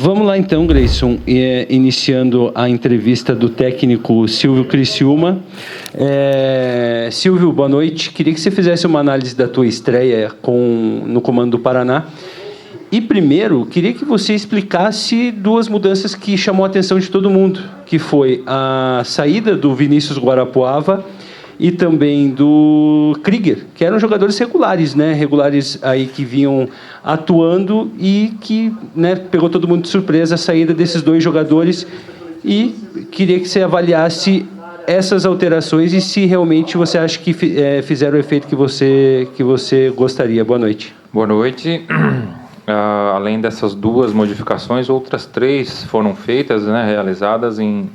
Vamos lá então, Grayson, iniciando a entrevista do técnico Silvio Criciúma. Silvio, boa noite. Queria que você fizesse uma análise da tua estreia no comando do Paraná. E primeiro, queria que você explicasse duas mudanças que chamou a atenção de todo mundo, que foi a saída do Vinícius Guarapuava e também do Krieger, que eram jogadores regulares, né? Regulares aí que vinham atuando e que, né, pegou todo mundo de surpresa a saída desses dois jogadores. E queria que você avaliasse essas alterações e se realmente você acha que fizeram o efeito que você gostaria. Boa noite. Boa noite. Além dessas duas modificações, outras 3 foram feitas, né, realizadas em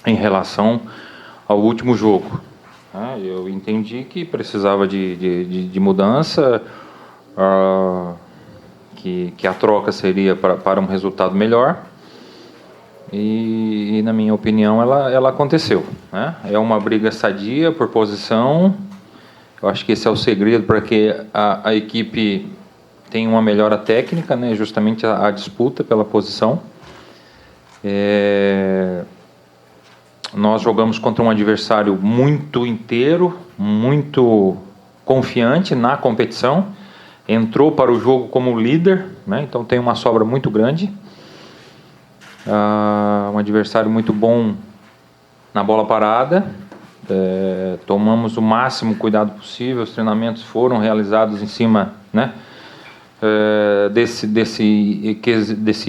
relação ao último jogo. Eu entendi que precisava de mudança, que a troca seria para um resultado melhor, e na minha opinião ela aconteceu, né? É uma briga sadia por posição. Eu acho que esse é o segredo para que a equipe tenha uma melhora técnica, né? Justamente a disputa pela posição. Nós jogamos contra um adversário muito inteiro, muito confiante na competição. Entrou para o jogo como líder, né? Então tem uma sobra muito grande. Um adversário muito bom na bola parada. Tomamos o máximo cuidado possível. Os treinamentos foram realizados em cima, né, desse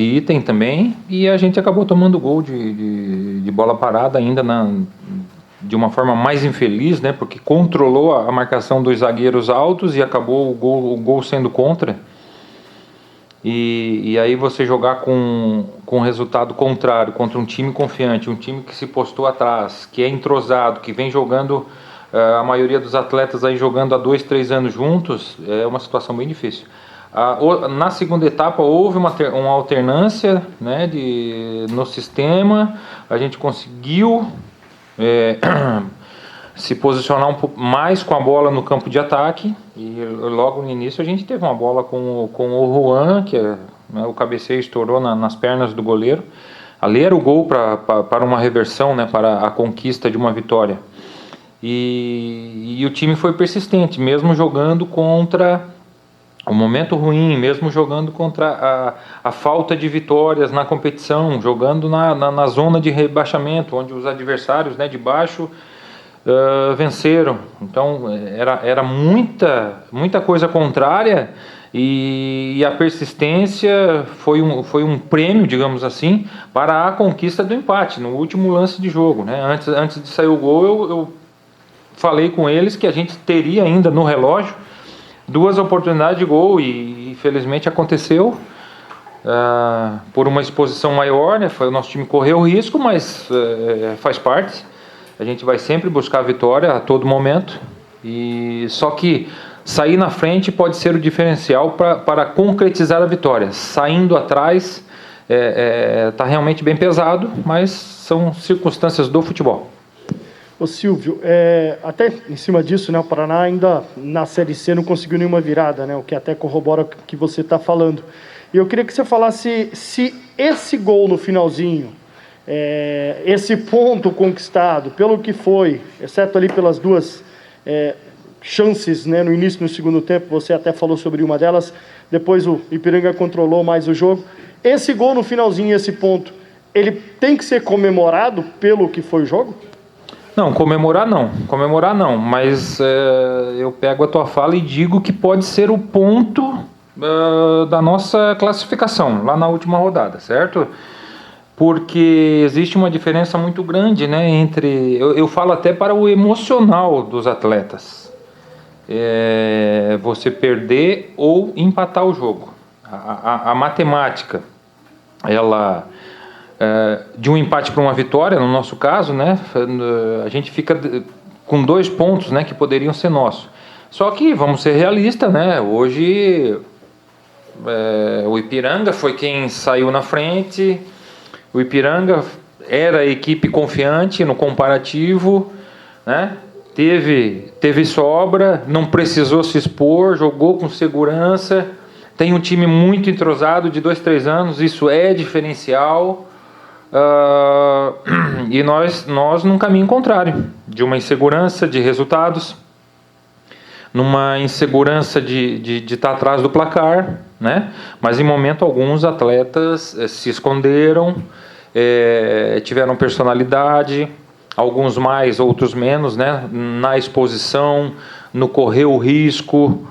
item também, e a gente acabou tomando gol de bola parada ainda de uma forma mais infeliz, né, porque controlou a marcação dos zagueiros altos e acabou o gol sendo contra. E aí você jogar com resultado contrário contra um time confiante, um time que se postou atrás, que é entrosado, que vem jogando, a maioria dos atletas aí jogando há 2, 3 anos juntos, é uma situação bem difícil. Na segunda etapa houve uma alternância, né, no sistema. A gente conseguiu se posicionar um pouco mais com a bola no campo de ataque, e logo no início a gente teve uma bola com o Juan, que né, o cabeceio estourou nas pernas do goleiro. Ali era o gol para uma reversão, né, para a conquista de uma vitória. E o time foi persistente, mesmo jogando contra um momento ruim, mesmo jogando contra a falta de vitórias na competição, jogando na zona de rebaixamento, onde os adversários, né, de baixo venceram. Então era muita coisa contrária, e a persistência foi um prêmio, digamos assim, para a conquista do empate no último lance de jogo, né? Antes de sair o gol, eu falei com eles que a gente teria ainda no relógio 2 oportunidades de gol, e infelizmente aconteceu por uma exposição maior, né? O nosso time correu risco, mas faz parte. A gente vai sempre buscar a vitória a todo momento, e só que sair na frente pode ser o diferencial para concretizar a vitória. Saindo atrás está realmente bem pesado, mas são circunstâncias do futebol. Ô Silvio, até em cima disso, né, o Paraná ainda na Série C não conseguiu nenhuma virada, né, o que até corrobora o que você está falando. E eu queria que você falasse se esse gol no finalzinho, esse ponto conquistado, pelo que foi, exceto ali pelas 2 chances, né, no início e no segundo tempo, você até falou sobre uma delas, depois o Ipiranga controlou mais o jogo. Esse gol no finalzinho, esse ponto, ele tem que ser comemorado pelo que foi o jogo? Não, comemorar não, mas eu pego a tua fala e digo que pode ser o ponto da nossa classificação, lá na última rodada, certo? Porque existe uma diferença muito grande, né, entre... Eu falo até para o emocional dos atletas. Você perder ou empatar o jogo. A matemática, ela... de um empate para uma vitória, no nosso caso, né, a gente fica com 2 pontos, né, que poderiam ser nossos. Só que vamos ser realistas, né, hoje o Ipiranga foi quem saiu na frente. O Ipiranga era a equipe confiante no comparativo, né, teve sobra, não precisou se expor, jogou com segurança, tem um time muito entrosado de 2, 3 anos, isso é diferencial. E nós num caminho contrário, de uma insegurança de resultados, numa insegurança de estar atrás do placar, né? Mas em momento algum os atletas se esconderam, tiveram personalidade, alguns mais, outros menos, né? Na exposição, no correr o risco.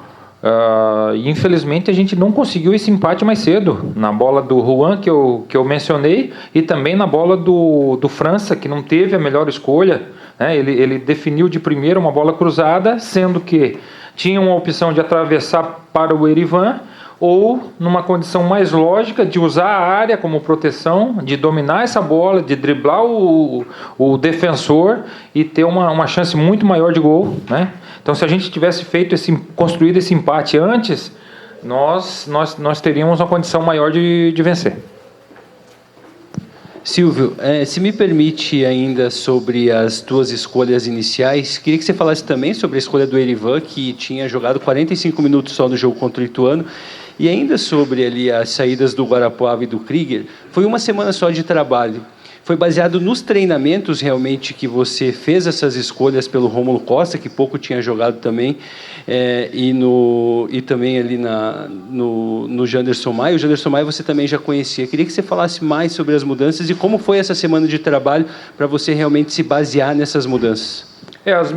E infelizmente a gente não conseguiu esse empate mais cedo, na bola do Juan que eu mencionei, e também na bola do França, que não teve a melhor escolha, né? Ele definiu de primeira uma bola cruzada, sendo que tinha uma opção de atravessar para o Erivan, ou numa condição mais lógica de usar a área como proteção, de dominar essa bola, de driblar o defensor e ter uma chance muito maior de gol, né? Então, se a gente tivesse construído esse empate antes, nós teríamos uma condição maior de vencer. Silvio, se me permite ainda sobre as tuas escolhas iniciais, queria que você falasse também sobre a escolha do Erivan, que tinha jogado 45 minutos só no jogo contra o Ituano, e ainda sobre ali as saídas do Guarapuava e do Krieger. Foi uma semana só de trabalho. Foi baseado nos treinamentos realmente que você fez essas escolhas pelo Rômulo Costa, que pouco tinha jogado também, e também ali no Janderson Maia. O Janderson Maia você também já conhecia. Queria que você falasse mais sobre as mudanças e como foi essa semana de trabalho para você realmente se basear nessas mudanças.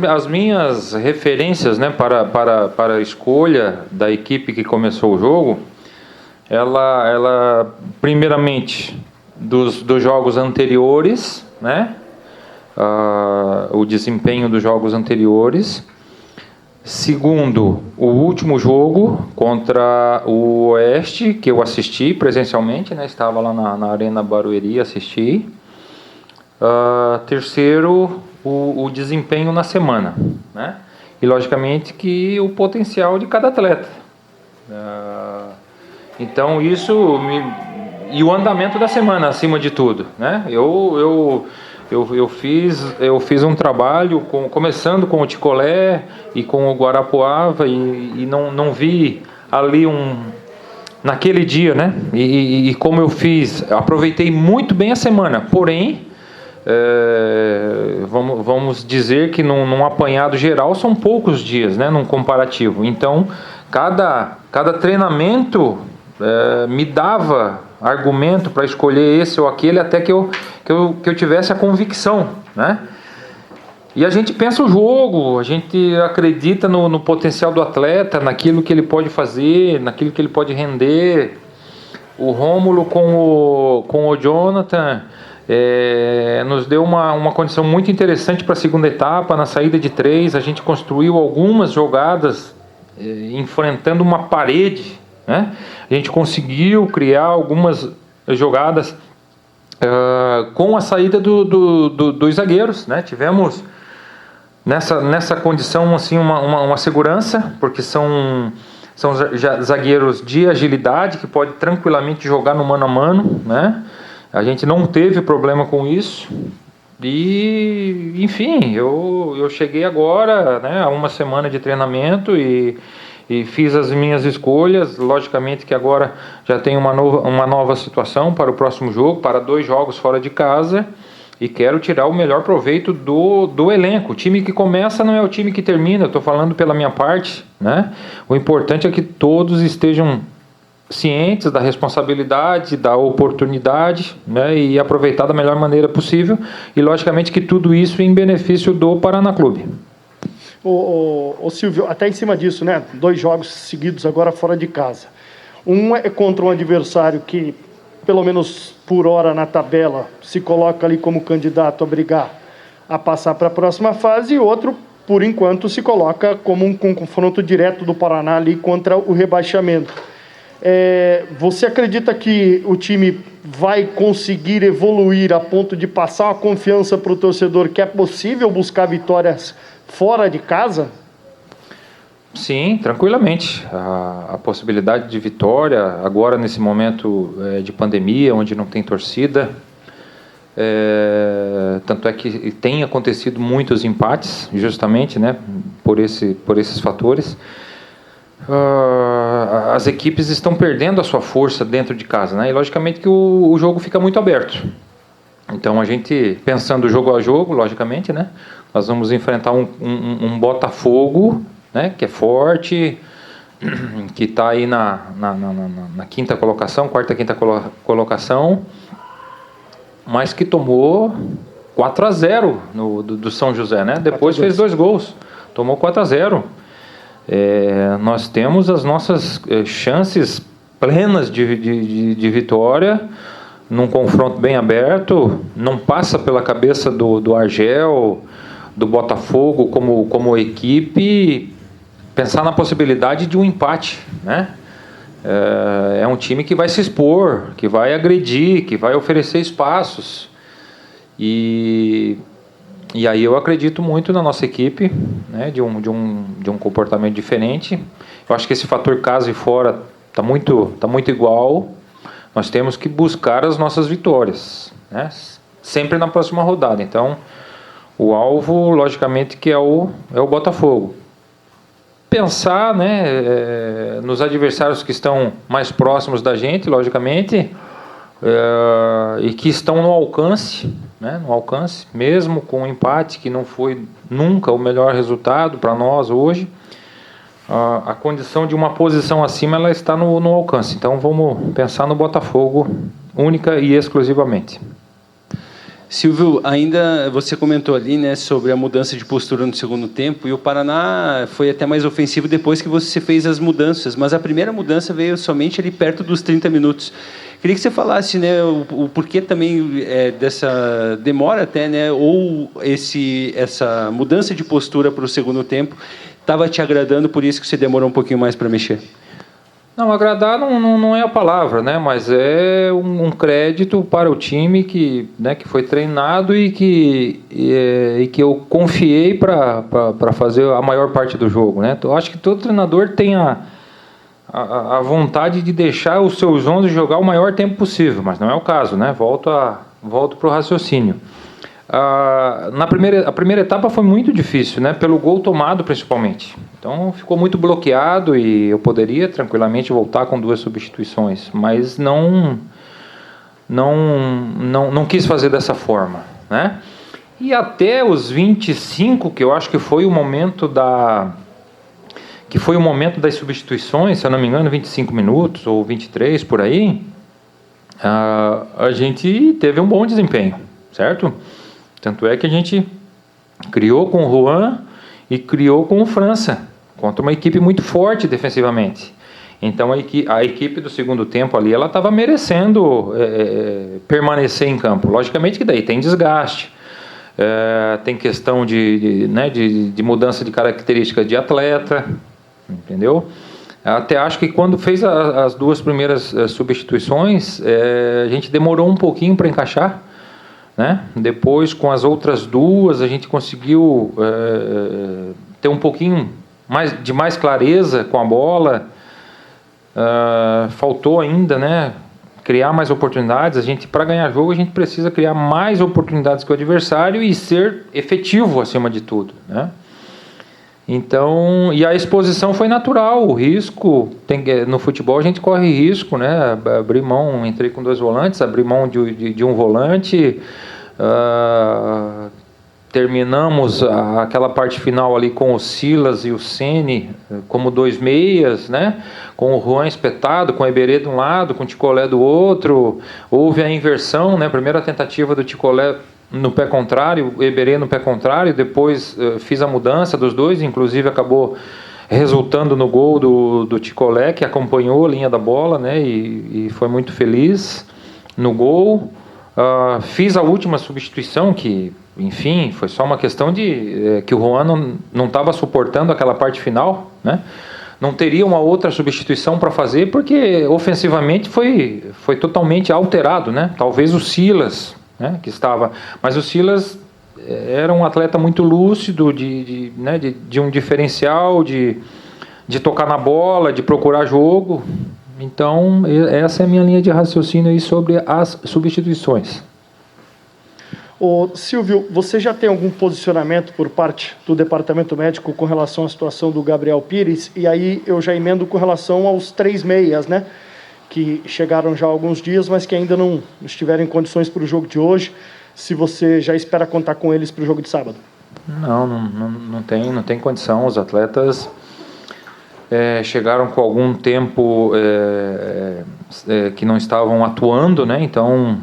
As minhas referências, né, para a escolha da equipe que começou o jogo, ela primeiramente dos jogos anteriores, né? O desempenho dos jogos anteriores. Segundo, o último jogo contra o Oeste, que eu assisti presencialmente, né? Estava lá na Arena Barueri, assisti. Terceiro, o desempenho na semana, né? E logicamente que o potencial de cada atleta. Então isso e o andamento da semana, acima de tudo, né? Eu fiz um trabalho começando com o Ticolé e com o Guarapuava e não vi ali naquele dia, né? E como eu fiz, aproveitei muito bem a semana, porém vamos dizer que num apanhado geral são poucos dias, né? Num comparativo. Então cada treinamento me dava argumento para escolher esse ou aquele, até que eu tivesse a convicção, né? E a gente pensa o jogo, a gente acredita no potencial do atleta, naquilo que ele pode fazer, naquilo que ele pode render. O Rômulo com o Jonathan nos deu uma condição muito interessante para a segunda etapa. Na saída de 3, a gente construiu algumas jogadas enfrentando uma parede, né? A gente conseguiu criar algumas jogadas com a saída dos zagueiros, né? Tivemos nessa condição assim uma segurança, porque são zagueiros de agilidade que pode tranquilamente jogar no mano a mano, né? A gente não teve problema com isso. E enfim, eu cheguei agora, né, a uma semana de treinamento e fiz as minhas escolhas. Logicamente que agora já tenho uma nova situação para o próximo jogo, para 2 jogos fora de casa, e quero tirar o melhor proveito do elenco. O time que começa não é o time que termina, eu estou falando pela minha parte, né? O importante é que todos estejam cientes da responsabilidade, da oportunidade, né, e aproveitar da melhor maneira possível, e logicamente que tudo isso em benefício do Paraná Clube. Ô Silvio, até em cima disso, né? 2 jogos seguidos agora fora de casa. Um é contra um adversário que, pelo menos por hora na tabela, se coloca ali como candidato a brigar a passar para a próxima fase, e outro, por enquanto, se coloca como um confronto direto do Paraná ali contra o rebaixamento. Você acredita que o time vai conseguir evoluir a ponto de passar uma confiança para o torcedor que é possível buscar vitórias fora de casa? Sim, tranquilamente. A possibilidade de vitória, agora nesse momento de pandemia, onde não tem torcida, tanto é que tem acontecido muitos empates, justamente, né, por esses fatores. as equipes estão perdendo a sua força dentro de casa, né? E logicamente que o jogo fica muito aberto. Então a gente, pensando jogo a jogo, logicamente, né? Nós vamos enfrentar um Botafogo, né? Que é forte, que está aí na quinta colocação, quinta colocação, mas que tomou 4-0 do São José, né? Depois fez 2 gols, tomou 4-0. Nós temos as nossas chances plenas de vitória num confronto bem aberto. Não passa pela cabeça do Argel, do Botafogo como equipe pensar na possibilidade de um empate, né? É um time que vai se expor, que vai agredir, que vai oferecer espaços. E aí eu acredito muito na nossa equipe, né, de um comportamento diferente. Eu acho que esse fator casa e fora tá muito igual. Nós temos que buscar as nossas vitórias, né, sempre na próxima rodada. Então, o alvo, logicamente, que é o Botafogo. Pensar, né, nos adversários que estão mais próximos da gente, logicamente, e que estão no alcance, né, mesmo com um empate que não foi nunca o melhor resultado para nós hoje, a condição de uma posição acima ela está no alcance. Então vamos pensar no Botafogo única e exclusivamente. Silvio, ainda você comentou ali, né, sobre a mudança de postura no segundo tempo, e o Paraná foi até mais ofensivo depois que você fez as mudanças, mas a primeira mudança veio somente ali perto dos 30 minutos. Queria que você falasse, né, o porquê também dessa demora até, né, ou essa mudança de postura para o segundo tempo estava te agradando, por isso que você demorou um pouquinho mais para mexer. Não, agradar não é a palavra, né? Mas é um crédito para o time que foi treinado e que eu confiei para fazer a maior parte do jogo, né? Então, eu acho que todo treinador tem a vontade de deixar os seus 11 jogar o maior tempo possível, mas não é o caso, né? Volto para o raciocínio. A primeira etapa foi muito difícil, né? Pelo gol tomado principalmente. Então ficou muito bloqueado e eu poderia tranquilamente voltar com 2 substituições, mas não quis fazer dessa forma, né? E até os 25, que eu acho que foi o momento das substituições, se eu não me engano, 25 minutos ou 23 por aí, a gente teve um bom desempenho, certo? Tanto é que a gente criou com o Juan e criou com o França, contra uma equipe muito forte defensivamente. Então a equipe do segundo tempo ali, ela estava merecendo permanecer em campo. Logicamente que daí tem desgaste, tem questão de mudança de características de atleta, entendeu? Até acho que quando fez as 2 primeiras substituições, a gente demorou um pouquinho para encaixar, né? Depois, com as outras 2, a gente conseguiu ter um pouquinho de mais clareza com a bola. Faltou ainda, né, criar mais oportunidades. Para ganhar jogo, a gente precisa criar mais oportunidades que o adversário e ser efetivo acima de tudo, né? Então, e a exposição foi natural, o risco, no futebol a gente corre risco, né? Abrir mão, entrei com 2 volantes, abrir mão de um volante, terminamos aquela parte final ali com o Silas e o Ceni como 2 meias, né? Com o Juan espetado, com o Eberê de um lado, com o Ticolé do outro. Houve a inversão, né? Primeira tentativa do Ticolé no pé contrário, o Eberê no pé contrário, depois fiz a mudança dos 2, inclusive acabou resultando no gol do Ticolé, que acompanhou a linha da bola, né, e foi muito feliz no gol. Fiz a última substituição, que, enfim, foi só uma questão de que o Juan não estava suportando aquela parte final, né? Não teria uma outra substituição para fazer, porque ofensivamente foi totalmente alterado, né? Talvez o Silas, né, que estava, mas o Silas era um atleta muito lúcido, de um diferencial, de tocar na bola, de procurar jogo. Então essa é a minha linha de raciocínio aí sobre as substituições. Ô, Silvio, você já tem algum posicionamento por parte do departamento médico com relação à situação do Gabriel Pires? E aí eu já emendo com relação aos 3 meias, né? Que chegaram já há alguns dias, mas que ainda não estiveram em condições para o jogo de hoje. Se você já espera contar com eles para o jogo de sábado? Não tem condição. Os atletas chegaram com algum tempo que não estavam atuando, né? Então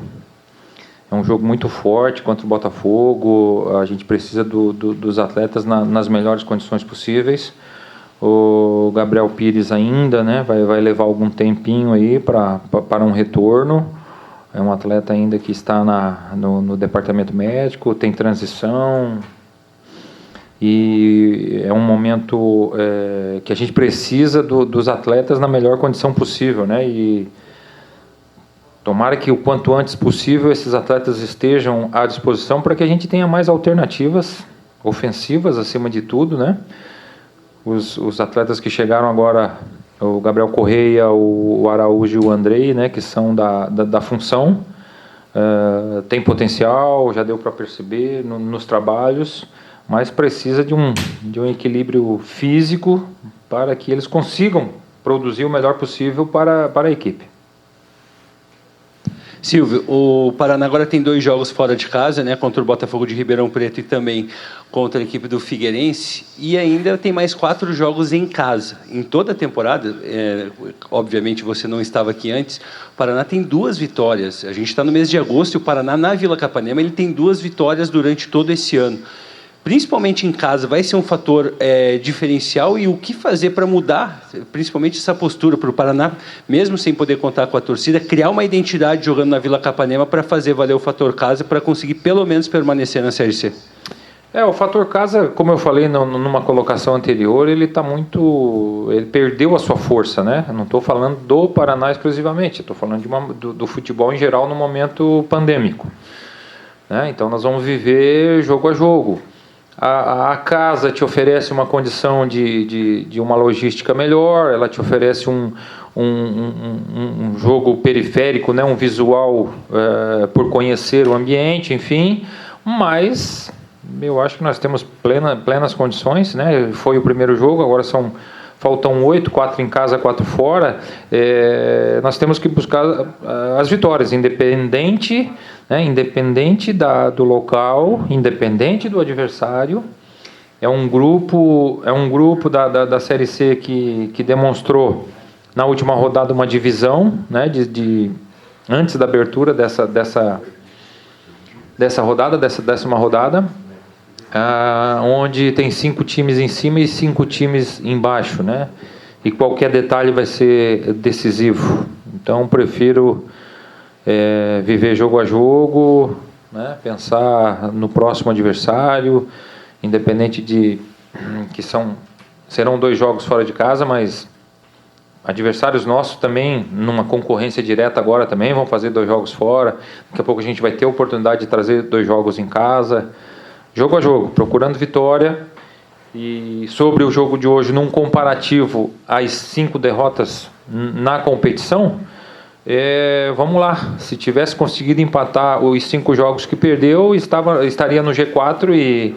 é um jogo muito forte contra o Botafogo. A gente precisa dos atletas nas melhores condições possíveis. O Gabriel Pires ainda, né, vai levar algum tempinho aí para um retorno. É um atleta ainda que está no departamento médico, tem transição. E é um momento que a gente precisa dos atletas na melhor condição possível, né? E tomara que o quanto antes possível esses atletas estejam à disposição para que a gente tenha mais alternativas ofensivas acima de tudo, né? Os atletas que chegaram agora, o Gabriel Correia, o Araújo e o Andrei, né, que são da função, tem potencial, já deu para perceber nos trabalhos, mas precisa de um equilíbrio físico para que eles consigam produzir o melhor possível para a equipe. Silvio, o Paraná agora tem 2 jogos fora de casa, né, contra o Botafogo de Ribeirão Preto e também contra a equipe do Figueirense, e ainda tem mais 4 jogos em casa. Em toda a temporada, obviamente você não estava aqui antes, o Paraná tem 2 vitórias. A gente está no mês de agosto e o Paraná, na Vila Capanema, ele tem 2 vitórias durante todo esse ano. Principalmente em casa, vai ser um fator diferencial, e o que fazer para mudar, principalmente essa postura para o Paraná, mesmo sem poder contar com a torcida, criar uma identidade jogando na Vila Capanema para fazer valer o fator casa, para conseguir pelo menos permanecer na Série C. O fator casa, como eu falei numa colocação anterior, ele perdeu a sua força, né? Eu não estou falando do Paraná exclusivamente, estou falando do futebol em geral no momento pandêmico, né? Então nós vamos viver jogo a jogo. A casa te oferece uma condição de uma logística melhor, ela te oferece um jogo periférico, né, um visual por conhecer o ambiente, enfim, mas eu acho que nós temos plenas condições, né? Foi o primeiro jogo, agora faltam 8, 4 em casa, 4 fora. Nós temos que buscar as vitórias, independente do local, independente do adversário. É um grupo da Série C que demonstrou na última rodada uma divisão, né, antes da abertura dessa rodada, dessa 10ª rodada, onde tem 5 times em cima e 5 times embaixo, né? E qualquer detalhe vai ser decisivo. Então prefiro viver jogo a jogo, né? Pensar no próximo adversário, independente que serão 2 jogos fora de casa, mas adversários nossos também, numa concorrência direta agora também, vão fazer 2 jogos fora. Daqui a pouco a gente vai ter a oportunidade de trazer 2 jogos em casa. Jogo a jogo, procurando vitória. E sobre o jogo de hoje, num comparativo às 5 derrotas na competição, vamos lá. Se tivesse conseguido empatar os 5 jogos que perdeu, estaria no G4 e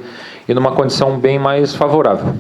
numa condição bem mais favorável.